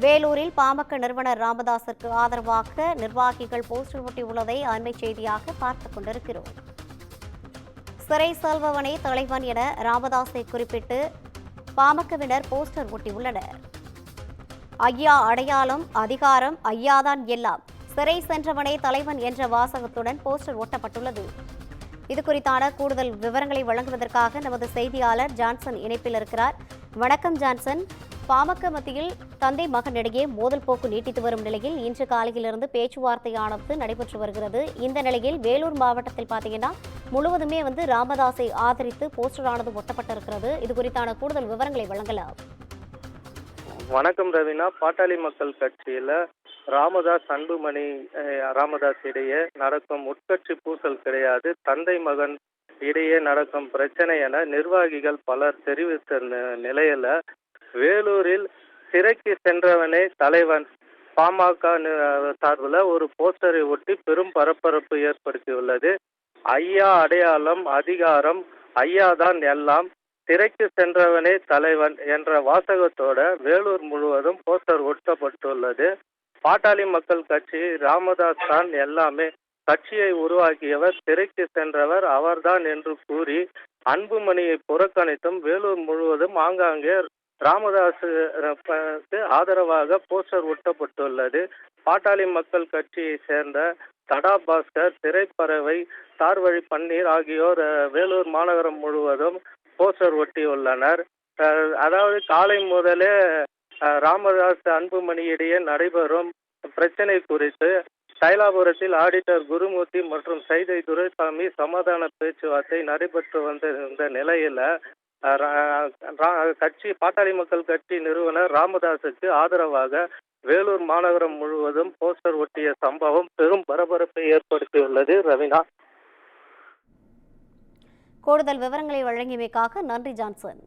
வேலூரில் பாமக நிறுவனர் ராமதாஸிற்கு ஆதரவாக நிர்வாகிகள் போஸ்டர் ஒட்டியுள்ளதை அண்மை செய்தியாக பார்த்துக் கொண்டிருக்கிறோம். சிறை செல்பவனே தலைவன் என ராமதாஸை குறிப்பிட்டு பாமகவினர் போஸ்டர் ஒட்டியுள்ளனர். ஐயா அடையாளம், அதிகாரம், ஐயாதான் எல்லாம், சிறை சென்றவனே தலைவன் என்ற வாசகத்துடன் போஸ்டர் ஒட்டப்பட்டுள்ளது. இதுகுறித்தான கூடுதல் விவரங்களை வழங்குவதற்காக நமது செய்தியாளர் ஜான்சன் இணைப்பில் இருக்கிறார். வணக்கம் ஜான்சன். பாமக மத்தியில் தந்தை மகன் இடையே மோதல் போக்கு நீட்டித்து வரும் நிலையில் இன்று காலையிலிருந்து பேச்சுவார்த்தையானது நடைபெற்று வருகிறது. இந்த நிலையில் வேலூர் மாவட்டத்தில் பார்த்தீங்கன்னா முழுவதுமே ராமதாஸை ஆதரித்து போஸ்டரானது ஒட்டப்பட்டிருக்கிறது. இது குறித்தான கூடுதல் விவரங்களை வழங்கலாம். வணக்கம் ரவீனா. பாட்டாளி மக்கள் கட்சியில ராமதாஸ் அன்புமணி ராமதாஸ் இடையே நடக்கும் உட்கட்சி பூசல் கிடையாது, தந்தை மகன் இடையே நடக்கும் பிரச்சனை என நிர்வாகிகள் பலர் தெரிவித்த நிலையில வேலூரில் சிறைக்கு சென்றவனே தலைவன் பாமக சார்பில் ஒரு போஸ்டரை ஒட்டி பெரும் பரபரப்பு ஏற்படுத்தியுள்ளது. ஐயா அடையாளம், அதிகாரம், ஐயாதான் எல்லாம், சிறைக்கு சென்றவனே தலைவன் என்ற வாசகத்தோட வேலூர் முழுவதும் போஸ்டர் ஒட்டப்பட்டுள்ளது. பாட்டாளி மக்கள் கட்சி ராமதாஸ் தான் எல்லாமே, கட்சியை உருவாக்கியவர், சிறைக்கு சென்றவர் அவர்தான் என்று கூறி அன்புமணியை புறக்கணித்தும் வேலூர் முழுவதும் ஆங்காங்கே ராமதாஸுக்கு ஆதரவாக போஸ்டர் ஒட்டப்பட்டுள்ளது. பாட்டாளி மக்கள் கட்சியை சேர்ந்த தடா பாஸ்கர், திரைப்பறவை, தார்வழி பன்னீர் ஆகியோர் வேலூர் மாநகரம் முழுவதும் போஸ்டர் ஒட்டியுள்ளனர். அதாவது காலை முதலே ராமதாஸ் அன்புமணி இடையே நடைபெறும் பிரச்சனை குறித்து தைலாபுரத்தில் ஆடிட்டர் குருமூர்த்தி மற்றும் சைதை துரைசாமி சமாதான பேச்சுவார்த்தை நடைபெற்று வந்த நிலையில பாட்டாளி மக்கள் கட்சி நிறுவனர் ராமதாஸுக்கு ஆதரவாக வேலூர் மாநகரம் முழுவதும் போஸ்டர் ஒட்டிய சம்பவம் பெரும் பரபரப்பை ஏற்படுத்தியுள்ளது. ரவீனா, கூடுதல் விவரங்களை வழங்கியமைக்காக நன்றி ஜான்சன்.